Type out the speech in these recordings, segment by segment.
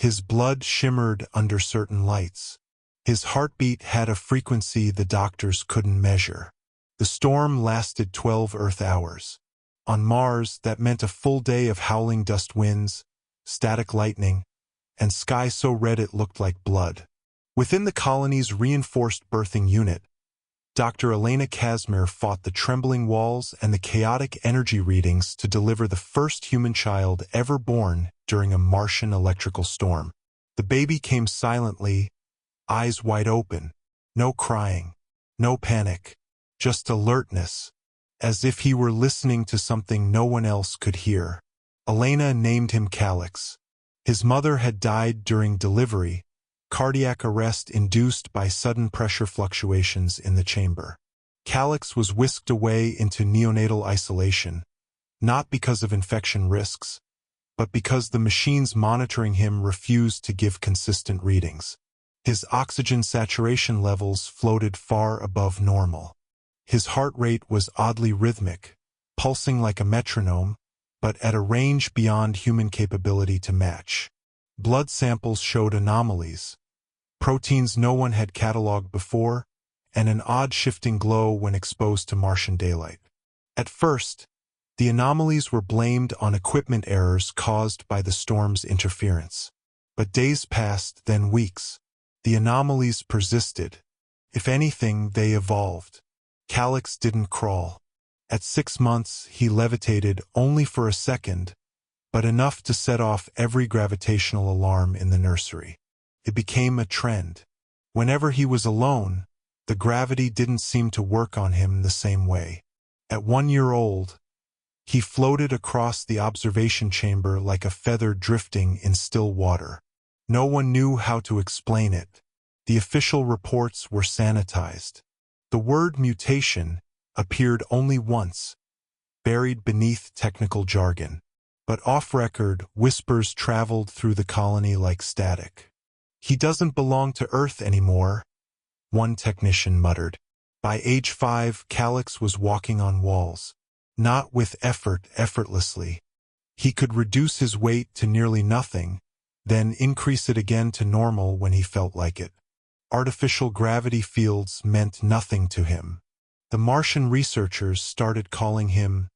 His blood shimmered under certain lights. His heartbeat had a frequency the doctors couldn't measure. The storm lasted 12 Earth hours. On Mars, that meant a full day of howling dust winds, static lightning, and sky so red it looked like blood. Within the colony's reinforced birthing unit, Dr. Elena Casimir fought the trembling walls and the chaotic energy readings to deliver the first human child ever born during a Martian electrical storm. The baby came silently, eyes wide open, no crying, no panic, just alertness, as if he were listening to something no one else could hear. Elena named him Calix. His mother had died during delivery, cardiac arrest induced by sudden pressure fluctuations in the chamber. Calix was whisked away into neonatal isolation, not because of infection risks, but because the machines monitoring him refused to give consistent readings. His oxygen saturation levels floated far above normal. His heart rate was oddly rhythmic, pulsing like a metronome, but at a range beyond human capability to match. Blood samples showed anomalies, proteins no one had cataloged before, and an odd shifting glow when exposed to Martian daylight. At first, the anomalies were blamed on equipment errors caused by the storm's interference. But days passed, then weeks. The anomalies persisted. If anything, they evolved. Calix didn't crawl. At 6 months, he levitated only for a second, but enough to set off every gravitational alarm in the nursery. It became a trend. Whenever he was alone, the gravity didn't seem to work on him the same way. At 1 year old, he floated across the observation chamber like a feather drifting in still water. No one knew how to explain it. The official reports were sanitized. The word mutation appeared only once, buried beneath technical jargon. But off-record, whispers traveled through the colony like static. "He doesn't belong to Earth anymore," one technician muttered. By age 5, Calix was walking on walls. Not with effort, effortlessly. He could reduce his weight to nearly nothing, then increase it again to normal when he felt like it. Artificial gravity fields meant nothing to him. The Martian researchers started calling him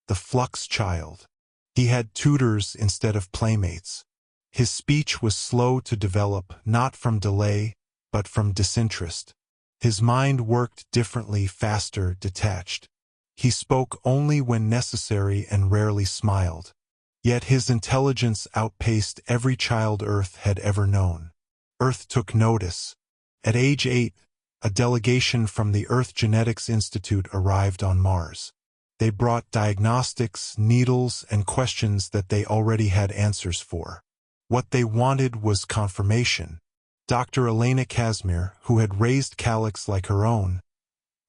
the Flux Child. He had tutors instead of playmates. His speech was slow to develop, not from delay, but from disinterest. His mind worked differently, faster, detached. He spoke only when necessary and rarely smiled. Yet his intelligence outpaced every child Earth had ever known. Earth took notice. At age 8, a delegation from the Earth Genetics Institute arrived on Mars. They brought diagnostics, needles, and questions that they already had answers for. What they wanted was confirmation. Dr. Elena Casimir, who had raised Calix like her own,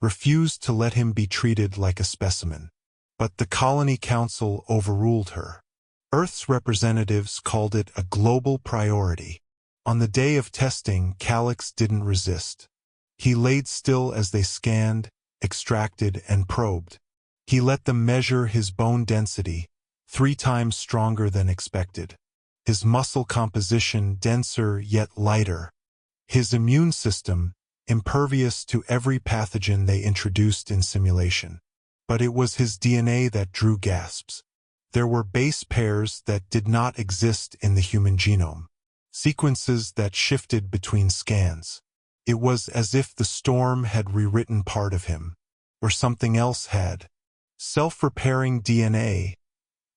refused to let him be treated like a specimen. But the Colony Council overruled her. Earth's representatives called it a global priority. On the day of testing, Calix didn't resist. He laid still as they scanned, extracted, and probed. He let them measure his bone density, 3 times stronger than expected. His muscle composition denser yet lighter. His immune system impervious to every pathogen they introduced in simulation. But it was his DNA that drew gasps. There were base pairs that did not exist in the human genome. Sequences that shifted between scans. It was as if the storm had rewritten part of him, or something else had. Self-repairing DNA,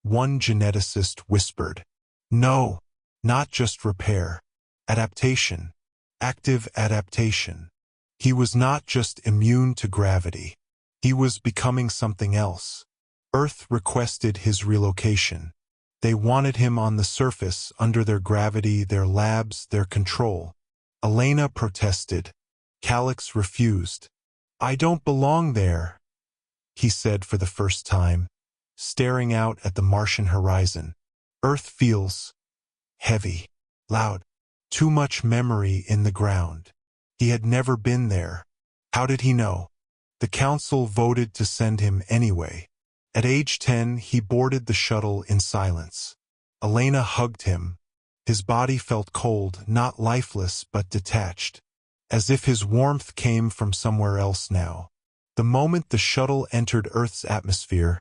one geneticist whispered. No, not just repair. Adaptation. Active adaptation. He was not just immune to gravity. He was becoming something else. Earth requested his relocation. They wanted him on the surface, under their gravity, their labs, their control. Elena protested. Calix refused. I don't belong there, he said for the first time, staring out at the Martian horizon. Earth feels heavy, loud, too much memory in the ground. He had never been there. How did he know? The council voted to send him anyway. At age 10, he boarded the shuttle in silence. Elena hugged him. His body felt cold, not lifeless but detached, as if his warmth came from somewhere else now. The moment the shuttle entered Earth's atmosphere,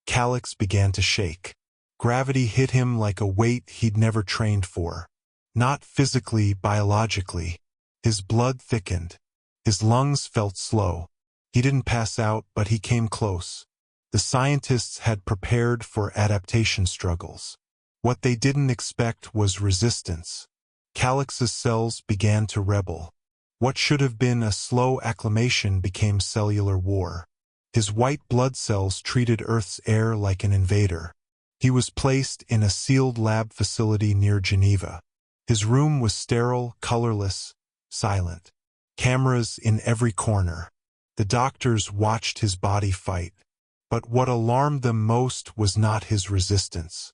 Calix began to shake. Gravity hit him like a weight he'd never trained for. Not physically, biologically. His blood thickened. His lungs felt slow. He didn't pass out, but he came close. The scientists had prepared for adaptation struggles. What they didn't expect was resistance. Calix's cells began to rebel. What should have been a slow acclimation became cellular war. His white blood cells treated Earth's air like an invader. He was placed in a sealed lab facility near Geneva. His room was sterile, colorless, silent. Cameras in every corner. The doctors watched his body fight. But what alarmed them most was not his resistance.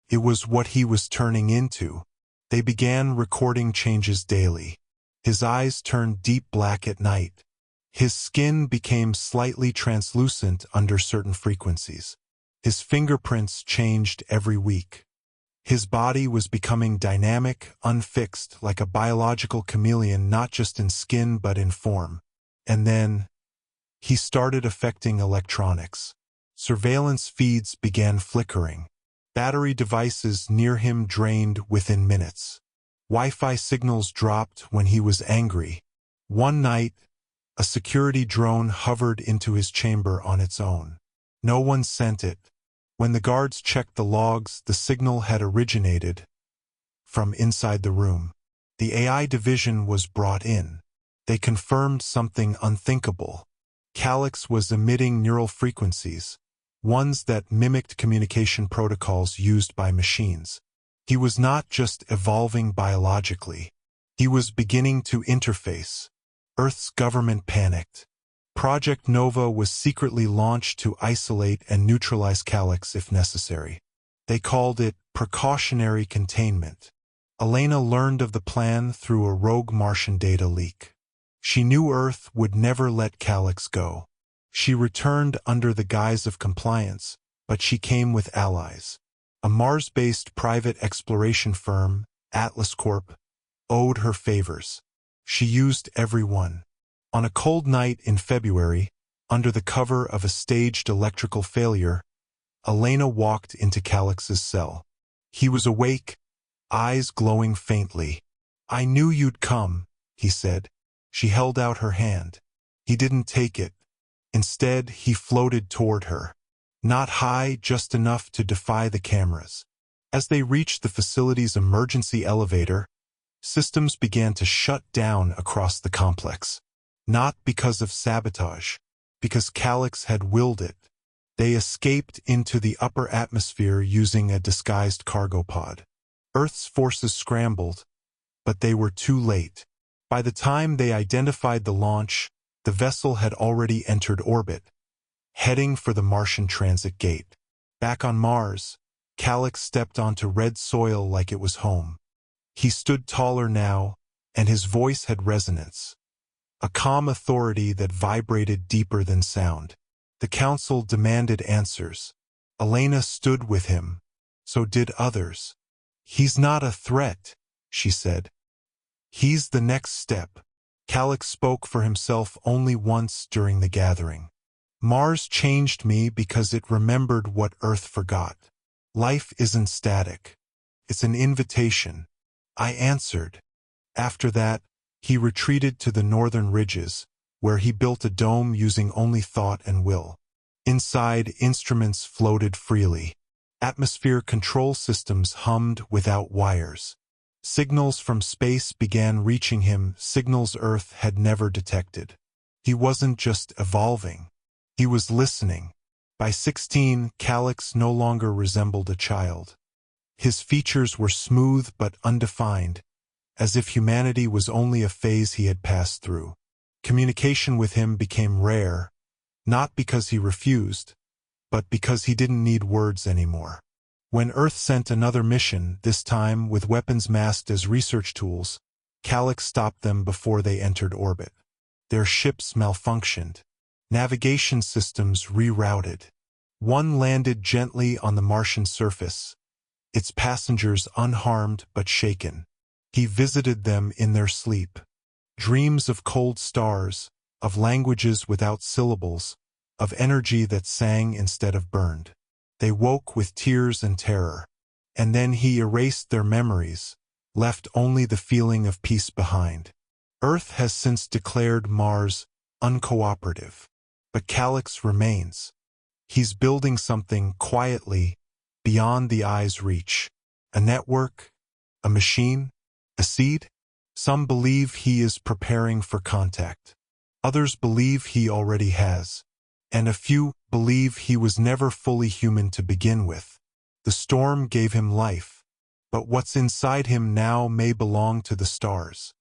It was what he was turning into. They began recording changes daily. His eyes turned deep black at night. His skin became slightly translucent under certain frequencies. His fingerprints changed every week. His body was becoming dynamic, unfixed, like a biological chameleon, not just in skin but in form. And then, he started affecting electronics. Surveillance feeds began flickering. Battery devices near him drained within minutes. Wi-Fi signals dropped when he was angry. One night, a security drone hovered into his chamber on its own. No one sent it. When the guards checked the logs, the signal had originated from inside the room. The AI division was brought in. They confirmed something unthinkable. Calix was emitting neural frequencies, ones that mimicked communication protocols used by machines. He was not just evolving biologically. He was beginning to interface. Earth's government panicked. Project Nova was secretly launched to isolate and neutralize Calix if necessary. They called it precautionary containment. Elena learned of the plan through a rogue Martian data leak. She knew Earth would never let Calix go. She returned under the guise of compliance, but she came with allies. A Mars-based private exploration firm, Atlas Corp, owed her favors. She used everyone. On a cold night in February, under the cover of a staged electrical failure, Elena walked into Calix's cell. He was awake, eyes glowing faintly. "I knew you'd come," he said. She held out her hand. He didn't take it. Instead, he floated toward her. Not high, just enough to defy the cameras. As they reached the facility's emergency elevator, systems began to shut down across the complex. Not because of sabotage, because Calix had willed it. They escaped into the upper atmosphere using a disguised cargo pod. Earth's forces scrambled, but they were too late. By the time they identified the launch, the vessel had already entered orbit, heading for the Martian transit gate. Back on Mars, Calix stepped onto red soil like it was home. He stood taller now, and his voice had resonance. A calm authority that vibrated deeper than sound. The council demanded answers. Elena stood with him. So did others. "He's not a threat," she said. "He's the next step." Calix spoke for himself only once during the gathering. "Mars changed me because it remembered what Earth forgot. Life isn't static. It's an invitation." I answered. After that, he retreated to the northern ridges, where he built a dome using only thought and will. Inside, instruments floated freely. Atmosphere control systems hummed without wires. Signals from space began reaching him, signals Earth had never detected. He wasn't just evolving. He was listening. By 16, Calix no longer resembled a child. His features were smooth but undefined, as if humanity was only a phase he had passed through. Communication with him became rare, not because he refused, but because he didn't need words anymore. When Earth sent another mission, this time with weapons masked as research tools, Calix stopped them before they entered orbit. Their ships malfunctioned. Navigation systems rerouted. One landed gently on the Martian surface, its passengers unharmed but shaken. He visited them in their sleep. Dreams of cold stars, of languages without syllables, of energy that sang instead of burned. They woke with tears and terror. And then he erased their memories, left only the feeling of peace behind. Earth has since declared Mars uncooperative. But Calix remains. He's building something quietly, beyond the eye's reach. A network? A machine? A seed? Some believe he is preparing for contact. Others believe he already has. And a few believe he was never fully human to begin with. The storm gave him life, but what's inside him now may belong to the stars.